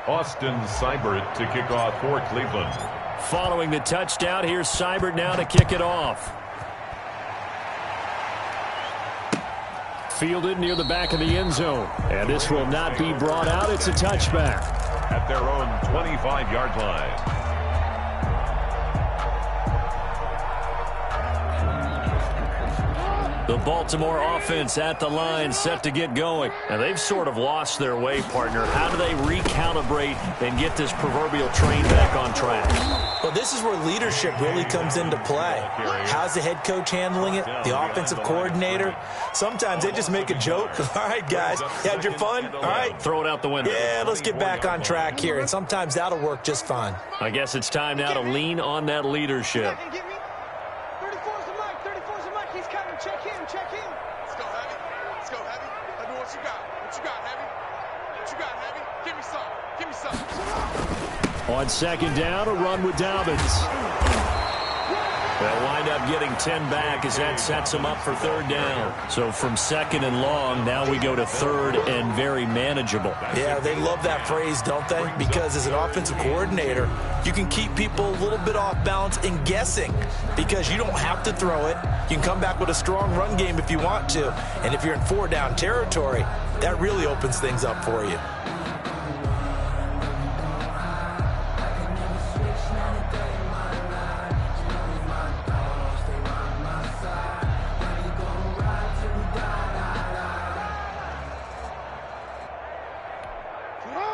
Austin Seibert to kick off for Cleveland. Following the touchdown, here's Seibert now to kick it off. Fielded near the back of the end zone. And this will not be brought out. It's a touchback. At their own 25-yard line. The Baltimore offense at the line, set to get going. And they've sort of lost their way, partner. How do they recalibrate and get this proverbial train back on track? Well, this is where leadership really comes into play. How's the head coach handling it? The offensive coordinator? Sometimes they just make a joke. All right, guys, you had your fun? All right. Throw it out the window. Yeah, let's get back on track here. And sometimes that'll work just fine. I guess it's time now to lean on that leadership. On second down, a run with Dobbins. They'll wind up getting 10 back as that sets them up for third down. So from second and long, now we go to third and very manageable. Yeah, they love that phrase, don't they? Because as an offensive coordinator, you can keep people a little bit off balance and guessing because you don't have to throw it. You can come back with a strong run game if you want to. And if you're in four-down territory, that really opens things up for you.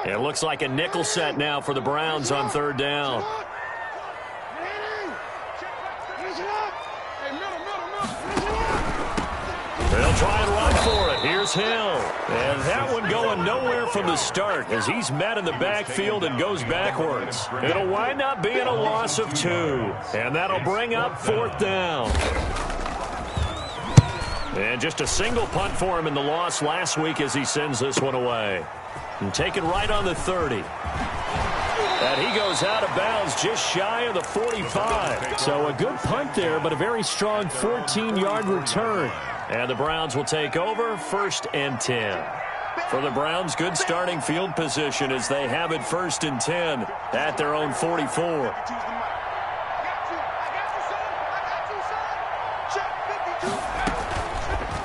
It looks like a nickel set now for the Browns on third down. They'll try and run for it. Here's Hill. And that one going nowhere from the start as he's met in the backfield and goes backwards. It'll wind up being a loss of 2. And that'll bring up fourth down. And just a single punt for him in the loss last week as he sends this one away. And taken right on the 30. And he goes out of bounds just shy of the 45. So a good punt there, but a very strong 14-yard return. And the Browns will take over, 1st and 10. For the Browns, good starting field position as they have it 1st and 10 at their own 44.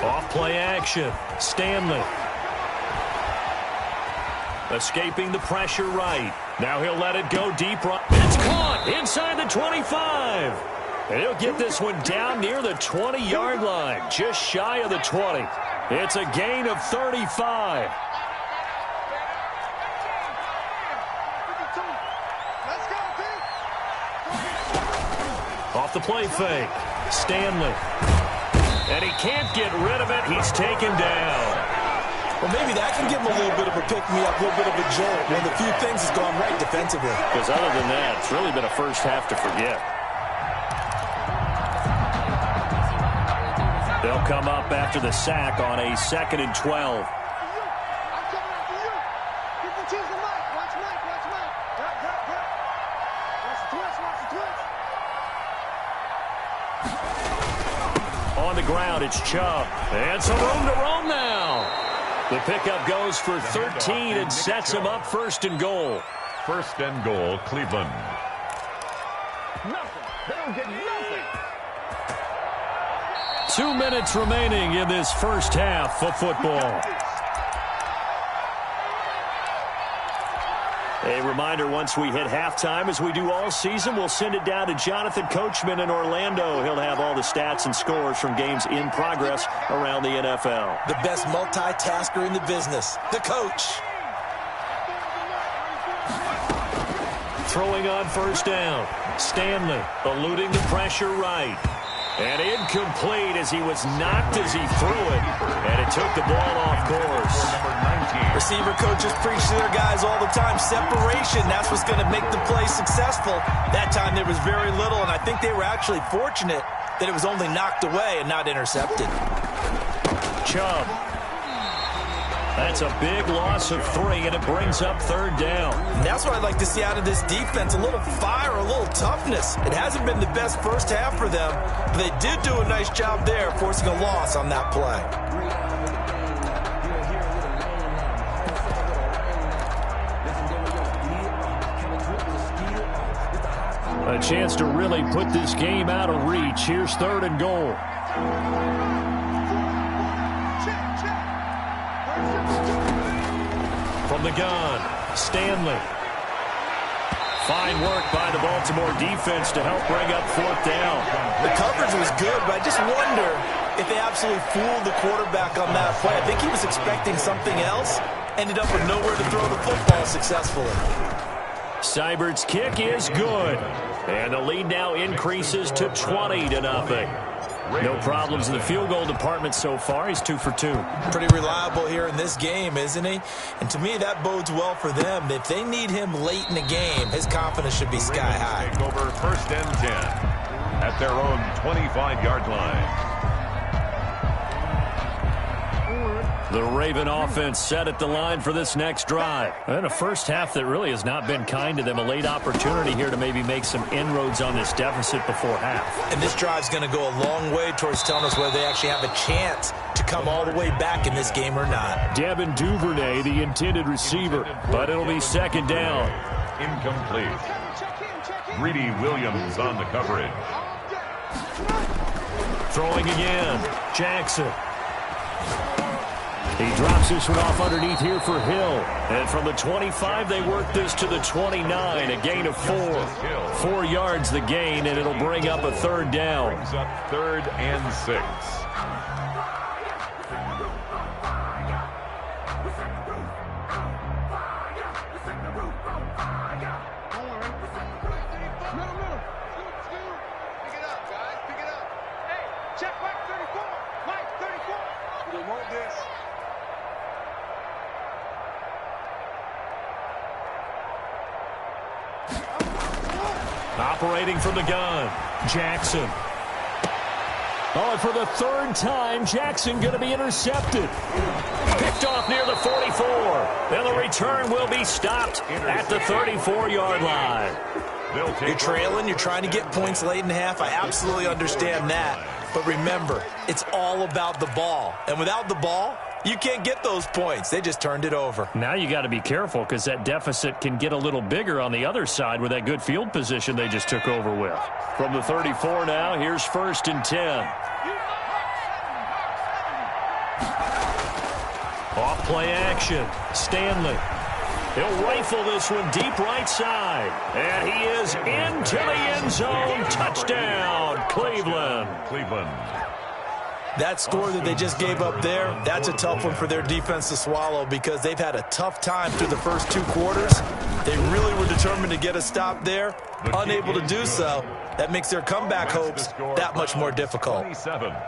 Off play action. Stanley. Escaping the pressure right. Now he'll let it go deep right. It's caught inside the 25. And he'll get this one down near the 20-yard line, just shy of the 20. It's a gain of 35. Off the play fake. Stanley. And he can't get rid of it. He's taken down. Well, maybe that can give him a little bit of a pick-me-up, a little bit of a jolt. One of the few things has gone right defensively. Because other than that, it's really been a first half to forget. They'll come up after the sack on a 2nd and 12. On the ground, it's Chubb. And some room to roam now. The pickup goes for 13 and sets him up 1st and goal. 1st and goal, Cleveland. Nothing. They don't get nothing. 2 minutes remaining in this first half of football. A reminder, once we hit halftime, as we do all season, we'll send it down to Jonathan Coachman in Orlando. He'll have all the stats and scores from games in progress around the NFL. The best multitasker in the business, the coach. Throwing on 1st down. Stanley eluding the pressure right. And incomplete as he was knocked as he threw it. And it took the ball off course. Receiver coaches preach to their guys all the time. Separation, that's what's going to make the play successful. That time there was very little, and I think they were actually fortunate that it was only knocked away and not intercepted. Chubb. That's a big loss of 3, and it brings up 3rd down. And that's what I'd like to see out of this defense, a little fire, a little toughness. It hasn't been the best first half for them, but they did do a nice job there, forcing a loss on that play. A chance to really put this game out of reach. Here's 3rd and goal. From the gun, Stanley. Fine work by the Baltimore defense to help bring up 4th down. The coverage was good, but I just wonder if they absolutely fooled the quarterback on that play. I think he was expecting something else. Ended up with nowhere to throw the football successfully. Seibert's kick is good. And the lead now increases to 20-0. No problems in the field goal department so far. He's 2 for 2. Pretty reliable here in this game, isn't he? And to me, that bodes well for them. If they need him late in the game, his confidence should be sky high. Take over 1st and 10 at their own 25-yard line. The Raven offense set at the line for this next drive. And a first half that really has not been kind to them. A late opportunity here to maybe make some inroads on this deficit before half. And this drive's going to go a long way towards telling us whether they actually have a chance to come all the way back in this game or not. Devin Duvernay, the intended receiver, but it'll be 2nd down. Incomplete. Greedy Williams on the coverage. Throwing again, Jackson. He drops this one off underneath here for Hill. And from the 25, they work this to the 29, a gain of 4. 4 yards the gain, and it'll bring up a 3rd down. Brings up 3rd and 6. Operating from the gun, Jackson. Oh, and for the 3rd time, Jackson going to be intercepted. Picked off near the 44. Then the return will be stopped at the 34-yard line. You're trailing, you're trying to get points late in the half. I absolutely understand that. But remember, it's all about the ball. And without the ball, you can't get those points. They just turned it over. Now you got to be careful because that deficit can get a little bigger on the other side with that good field position they just took over with. From the 34 now, here's 1st and 10. Off play action, Stanley. He'll rifle this one deep right side. And he is into the end zone. Touchdown, Cleveland. That score that they just gave up there, that's a tough one for their defense to swallow because they've had a tough time through the first 2 quarters. They really were determined to get a stop there, unable to do so. That makes their comeback hopes that much more difficult.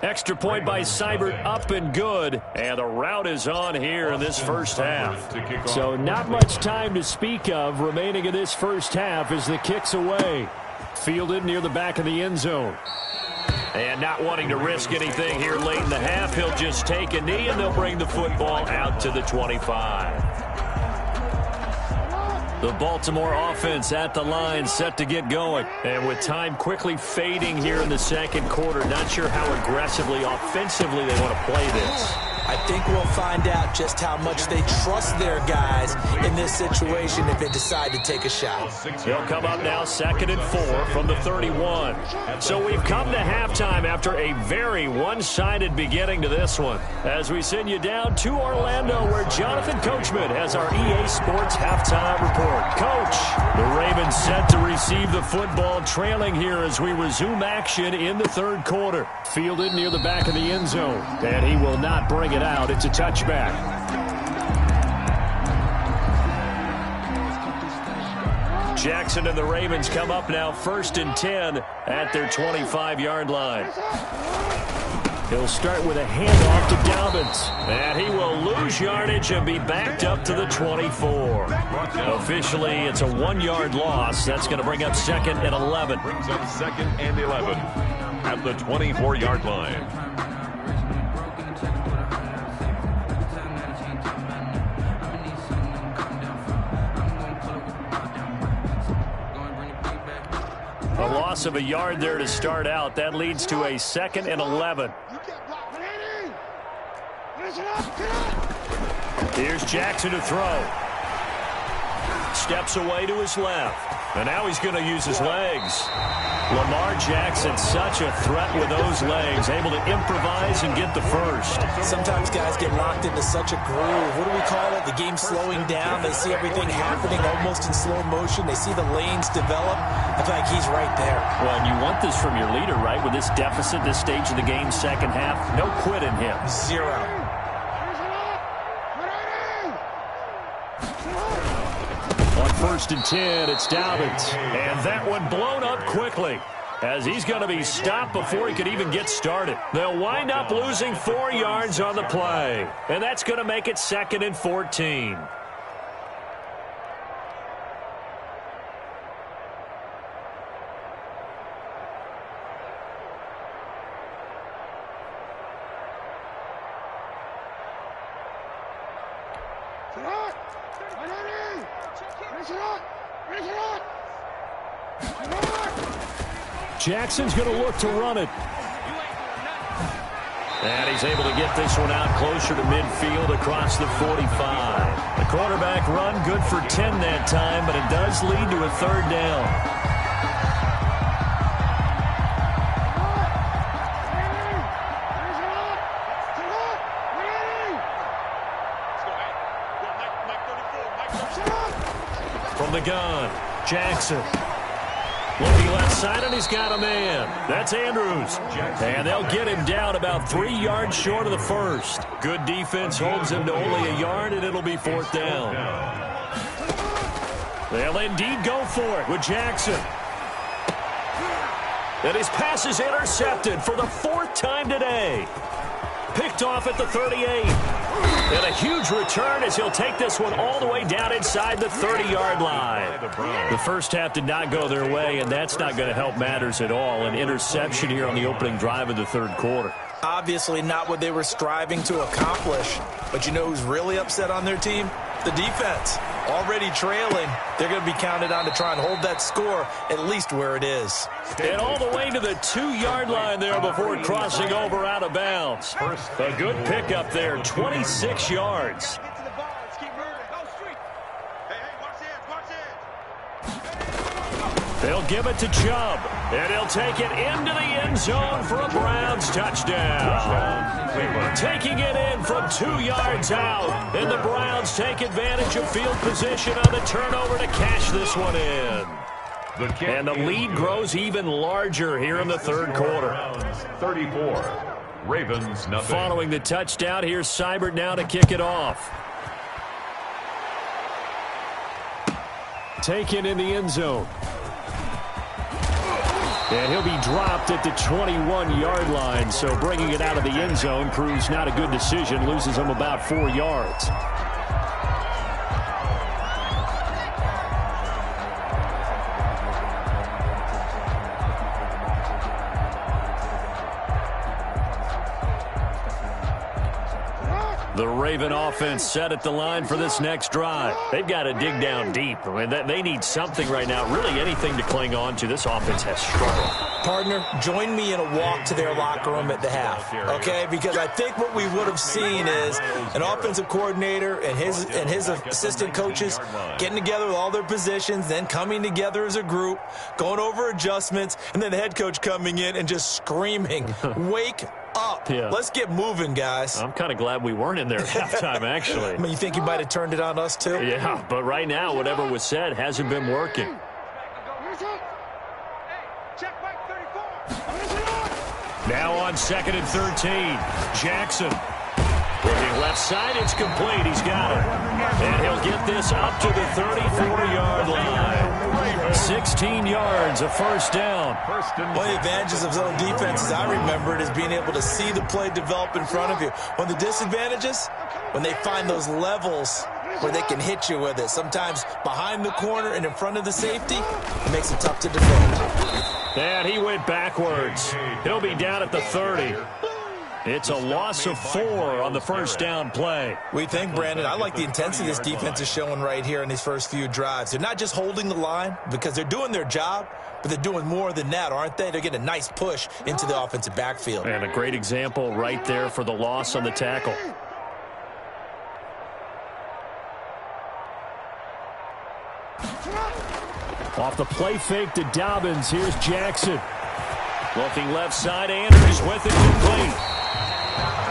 Extra point by Seibert, up and good. And the route is on here in this first half. So not much time to speak of remaining in this first half as the kick's away. Fielded near the back of the end zone. And not wanting to risk anything here late in the half, he'll just take a knee and they'll bring the football out to the 25. The Baltimore offense at the line, set to get going. And with time quickly fading here in the 2nd quarter, not sure how aggressively, offensively they want to play this. I think we'll find out just how much they trust their guys in this situation if they decide to take a shot. He'll come up now 2nd and 4 from the 31. So we've come to halftime after a very one-sided beginning to this one. As we send you down to Orlando where Jonathan Coachman has our EA Sports halftime report. Coach, the Ravens set to receive the football, trailing here as we resume action in the 3rd quarter. Fielded near the back of the end zone, and he will not bring it out. It's a touchback. Jackson and the Ravens come up now 1st and 10 at their 25-yard line. He'll start with a handoff to Dobbins. And he will lose yardage and be backed up to the 24. Officially, it's a 1-yard loss. That's going to bring up 2nd and 11. Brings up 2nd and 11 at the 24-yard line. A loss of a yard there to start out. That leads to a 2nd and 11. Here's Jackson to throw. Steps away to his left. And now he's going to use his legs. Lamar Jackson, such a threat with those legs, able to improvise and get the first. Sometimes guys get locked into such a groove. What do we call it? The game slowing down. They see everything happening almost in slow motion. They see the lanes develop. I feel like he's right there. Well, and you want this from your leader, right? With this deficit, this stage of the game, second half, no quit in him. Zero. On 1st and 10, it's Dobbins. And that one blown up quickly, as he's going to be stopped before he could even get started. They'll wind up losing 4 yards on the play. And that's going to make it 2nd and 14. Jackson's going to look to run it. And he's able to get this one out closer to midfield across the 45. The quarterback run good for 10 that time, but it does lead to a 3rd down. From the gun, Jackson. Looking left side, and he's got a man. That's Andrews. And they'll get him down about 3 yards short of the first. Good defense holds him to only a yard, and it'll be 4th down. They'll indeed go for it with Jackson. And his pass is intercepted for the 4th time today. Picked off at the 38. And a huge return as he'll take this one all the way down inside the 30-yard line. The first half did not go their way, and that's not going to help matters at all. An interception here on the opening drive of the 3rd quarter. Obviously not what they were striving to accomplish. But you know who's really upset on their team? The defense. Already trailing. They're going to be counted on to try and hold that score at least where it is. And all the way to the 2-yard line there before crossing over out of bounds. A good pickup there, 26 yards. They'll give it to Chubb, and he'll take it into the end zone for a Browns touchdown. Taking it in from 2 yards out, and the Browns take advantage of field position on the turnover to cash this one in. And the lead grows even larger here in the 3rd quarter. 34, Ravens nothing. Following the touchdown, here's Seibert now to kick it off. Taken in the end zone. And he'll be dropped at the 21-yard line, so bringing it out of the end zone proves not a good decision, loses him about 4 yards. The Raven offense set at the line for this next drive. They've got to dig down deep. I mean, they need something right now, really anything to cling on to. This offense has struggled. Partner, join me in a walk to their locker room at the half, okay? Because I think what we would have seen is an offensive coordinator and his assistant coaches getting together with all their positions, then coming together as a group, going over adjustments, and then the head coach coming in and just screaming, wake up. Yeah. Let's get moving, guys. I'm kind of glad we weren't in there at halftime, actually. I mean, you think you might have turned it on us, too? Yeah, but right now, whatever was said hasn't been working. Now on 2nd and 13, Jackson. Looking left side, it's complete. He's got it. And he'll get this up to the 34-yard line. 16 yards, a 1st down. One of the advantages of zone defense, as I remember it, is being able to see the play develop in front of you. One of the disadvantages, when they find those levels where they can hit you with it, sometimes behind the corner and in front of the safety, it makes it tough to defend. And he went backwards. He'll be down at the 30. It's a loss of 4 on the 1st down play. We think, Brandon, I like the intensity this defense is showing right here in these first few drives. They're not just holding the line because they're doing their job, but they're doing more than that, aren't they? They're getting a nice push into the offensive backfield. And a great example right there for the loss on the tackle. Off the play fake to Dobbins. Here's Jackson. Looking left side. Andrews with it complete.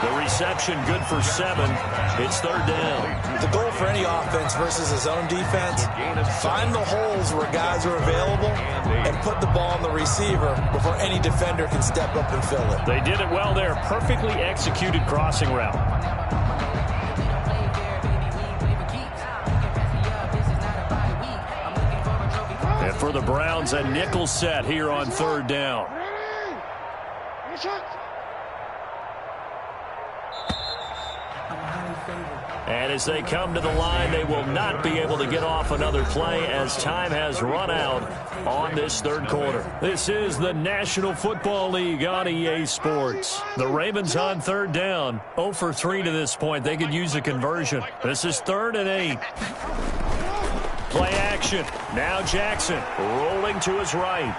The reception good for 7. It's 3rd down. The goal for any offense versus a zone defense, find the holes where guys are available and put the ball on the receiver before any defender can step up and fill it. They did it well there. Perfectly executed crossing route. And for the Browns, a nickel set here on 3rd down. And as they come to the line, they will not be able to get off another play as time has run out on this 3rd quarter. This is the National Football League on EA Sports. The Ravens on 3rd down. 0 for 3 to this point. They could use a conversion. This is 3rd and 8. Play action. Now Jackson rolling to his right.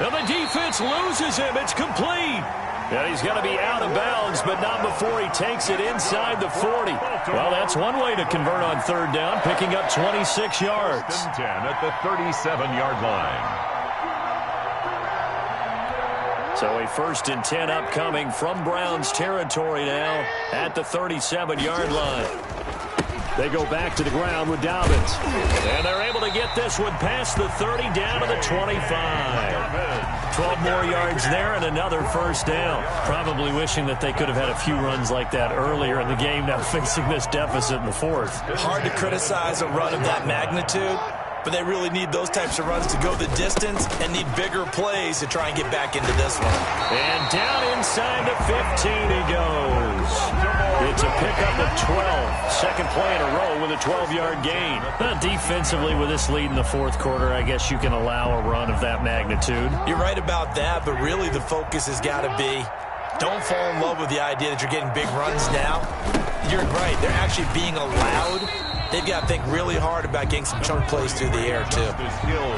And the defense loses him. It's complete. And he's going to be out of bounds, but not before he takes it inside the 40. Well, that's one way to convert on 3rd down, picking up 26 yards. 10 at the 37-yard line. So a 1st and 10 upcoming from Browns territory now at the 37-yard line. They go back to the ground with Dobbins. And they're able to get this one past the 30 down to the 25. 12 more yards there and another 1st down. Probably wishing that they could have had a few runs like that earlier in the game, now facing this deficit in the 4th. Hard to criticize a run of that magnitude, but they really need those types of runs to go the distance and need bigger plays to try and get back into this one. And down inside the 15 he goes. It's a pickup of 12. Second play in a row with a 12-yard gain. Defensively, with this lead in the 4th quarter, I guess you can allow a run of that magnitude. You're right about that, but really the focus has got to be don't fall in love with the idea that you're getting big runs now. You're right. They're actually being allowed. They've got to think really hard about getting some chunk plays through the air, too.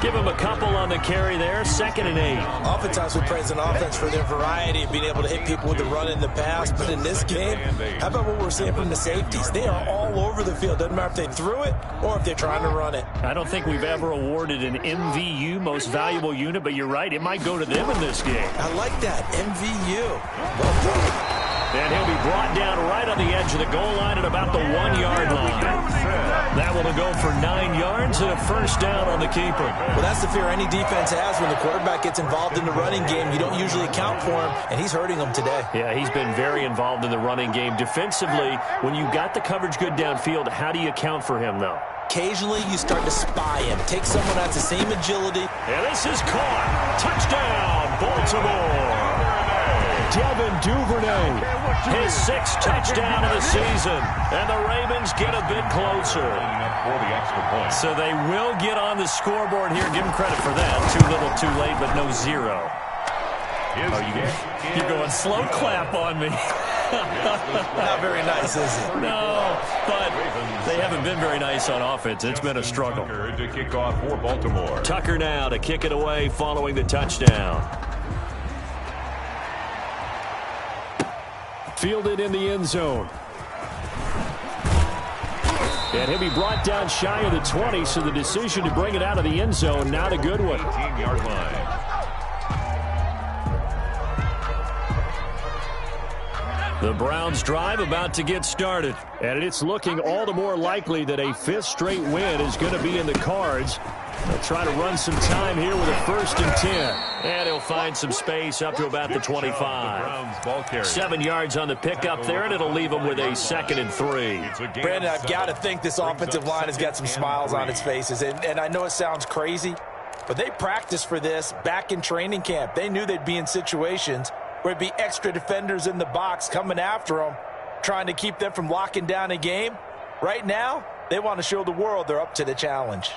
Give them a couple on the carry there. 2nd and 8. Oftentimes we praise an offense for their variety of being able to hit people with the run in the pass. But in this game, how about what we're seeing from the safeties? They are all over the field. Doesn't matter if they threw it or if they're trying to run it. I don't think we've ever awarded an MVU, most valuable unit, but you're right. It might go to them in this game. I like that. MVU. Well done. And he'll be brought down right on the edge of the goal line at about the 1-yard line. That will go for 9 yards and a 1st down on the keeper. Well, that's the fear any defense has when the quarterback gets involved in the running game. You don't usually account for him, and he's hurting them today. Yeah, he's been very involved in the running game. Defensively, when you got the coverage good downfield, how do you account for him, though? Occasionally, you start to spy him. Take someone that's the same agility. And this is caught. Touchdown, Baltimore. Devin Duvernay, his 6th touchdown of the season. And the Ravens get a bit closer. So they will get on the scoreboard here. Give them credit for that. Too little, too late, but no 0. Oh, you're going slow clap on me. Not very nice, is it? No, but they haven't been very nice on offense. It's been a struggle. To kick off for Baltimore. Tucker now to kick it away following the touchdown. Fielded in the end zone. And he'll be brought down shy of the 20, so the decision to bring it out of the end zone, not a good one. 18-yard line. The Browns drive about to get started, and it's looking all the more likely that a 5th straight win is going to be in the cards. They'll try to run some time here with a 1st and 10. And he'll find some space up to about the 25. 7 yards on the pickup there, and it'll leave him with a 2nd and 3. Brandon, I've got to think this offensive line has got some smiles on its faces. And I know it sounds crazy, but they practiced for this back in training camp. They knew they'd be in situations where it'd be extra defenders in the box coming after them, trying to keep them from locking down a game. Right now, they want to show the world they're up to the challenge.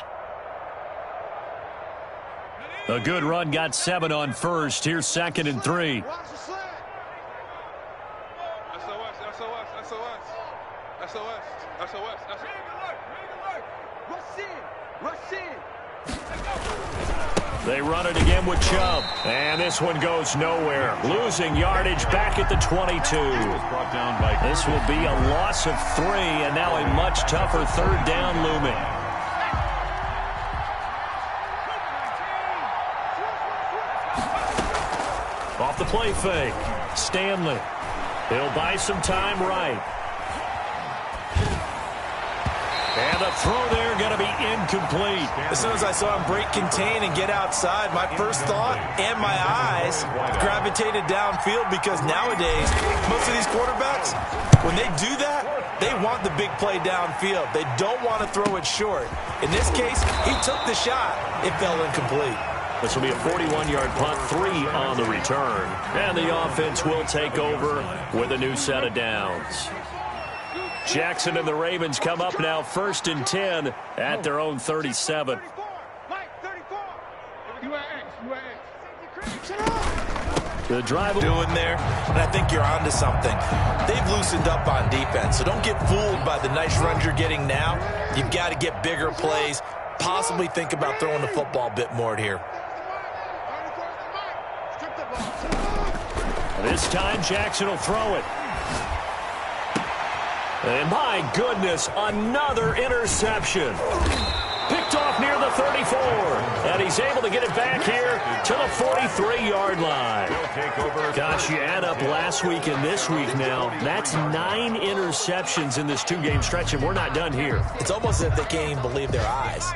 A good run, got 7 on 1st. Here's 2nd and 3. They run it again with Chubb. And this one goes nowhere. Losing yardage back at the 22. This will be a loss of 3, and now a much much tougher third down looming. Off the play fake, Stanley. He'll buy some time right. And the throw there going to be incomplete. As soon as I saw him break contain and get outside, my first thought and my eyes gravitated downfield, because nowadays, most of these quarterbacks, when they do that, they want the big play downfield. They don't want to throw it short. In this case, he took the shot. It fell incomplete. This will be a 41-yard punt, 3 on the return. And the offense will take over with a new set of downs. Jackson and the Ravens come up now 1st and 10 at their own 37. The drive doing there, and I think you're onto something. They've loosened up on defense, so don't get fooled by the nice runs you're getting now. You've got to get bigger plays, possibly think about throwing the football a bit more here. This time Jackson will throw it. And my goodness, another interception. Picked off near the 34. And he's able to get it back here to the 43-yard line. Gosh, you add up last week and this week now. That's 9 interceptions in this 2-game stretch, and we're not done here. It's almost as if they can't even believe their eyes.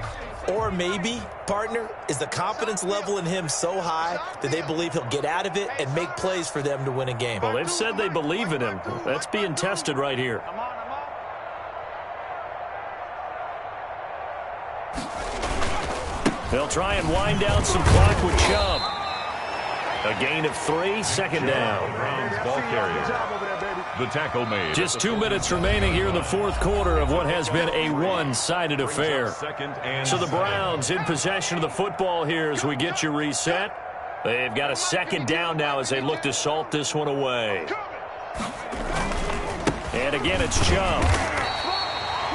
Or maybe, partner, is the confidence level in him so high that they believe he'll get out of it and make plays for them to win a game. Well, they've said they believe in him. That's being tested right here. They'll try and wind down some clock with Chubb. A gain of 3, second down. Browns ball carrier. The tackle made. Just 2 minutes remaining here in the fourth quarter of what has been a one-sided affair. So the Browns in possession of the football here as we get you reset. They've got a second down now as they look to salt this one away. And again, it's Chubb.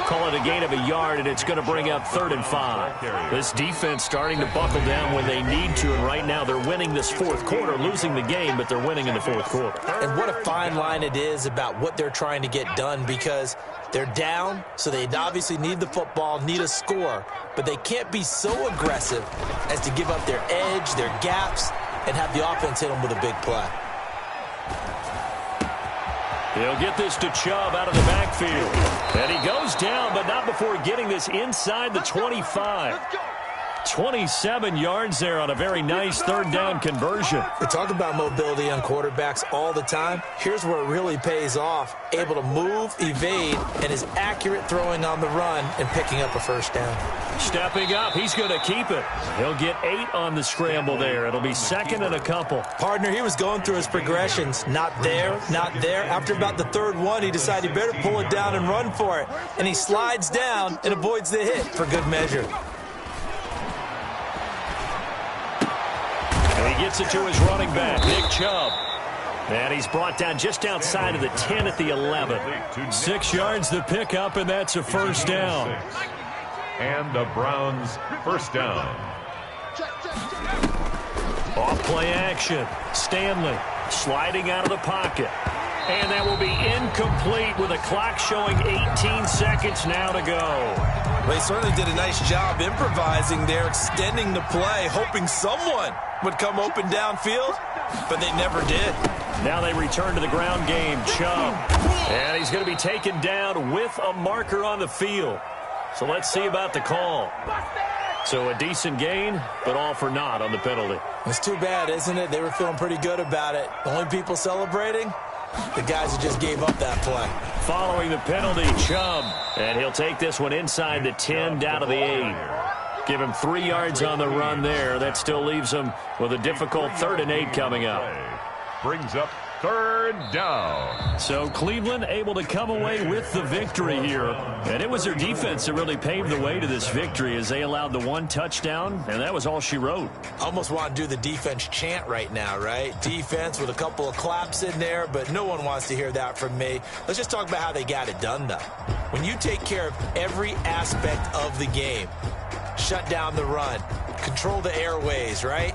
Call it a gain of a yard, and it's going to bring up 3rd and 5. This defense starting to buckle down when they need to, and right now they're winning this fourth quarter, losing the game, but they're winning in the fourth quarter. And what a fine line it is about what they're trying to get done, because they're down, so they obviously need the football, need a score, but they can't be so aggressive as to give up their edge, their gaps, and have the offense hit them with a big play. He'll get this to Chubb out of the backfield. And he goes down, but not before getting this inside the 25. 27 yards there on a very nice third down conversion. We talk about mobility on quarterbacks all the time. Here's where it really pays off. Able to move, evade, and is accurate throwing on the run and picking up a first down. Stepping up, he's going to keep it. He'll get 8 on the scramble there. It'll be 2nd and a couple. Partner, he was going through his progressions. Not there, not there. After about the 3rd one, he decided he better pull it down and run for it. And he slides down and avoids the hit for good measure. And he gets it to his running back, Nick Chubb. And he's brought down just outside of the 10 at the 11. 6 yards the pickup, and that's a first down. And the Browns first down. Off play action. Stanley sliding out of the pocket. And that will be incomplete with a clock showing 18 seconds now to go. They certainly did a nice job improvising there, extending the play, hoping someone would come open downfield, but they never did. Now they return to the ground game. Chubb. And he's going to be taken down with a marker on the field. So let's see about the call. So a decent gain, but all for naught on the penalty. It's too bad, isn't it? They were feeling pretty good about it. The only people celebrating, the guys who just gave up that play. Following the penalty, Chubb. And he'll take this one inside the 10 down to the 8. Give him 3 yards on the run there. That still leaves him with a difficult 3rd and 8 coming up. Brings up 3rd down. So Cleveland able to come away with the victory here. And it was their defense that really paved the way to this victory as they allowed the 1 touchdown, and that was all she wrote. Almost want to do the defense chant right now, right? Defense with a couple of claps in there, but no one wants to hear that from me. Let's just talk about how they got it done, though. When you take care of every aspect of the game, shut down the run, control the airways, right?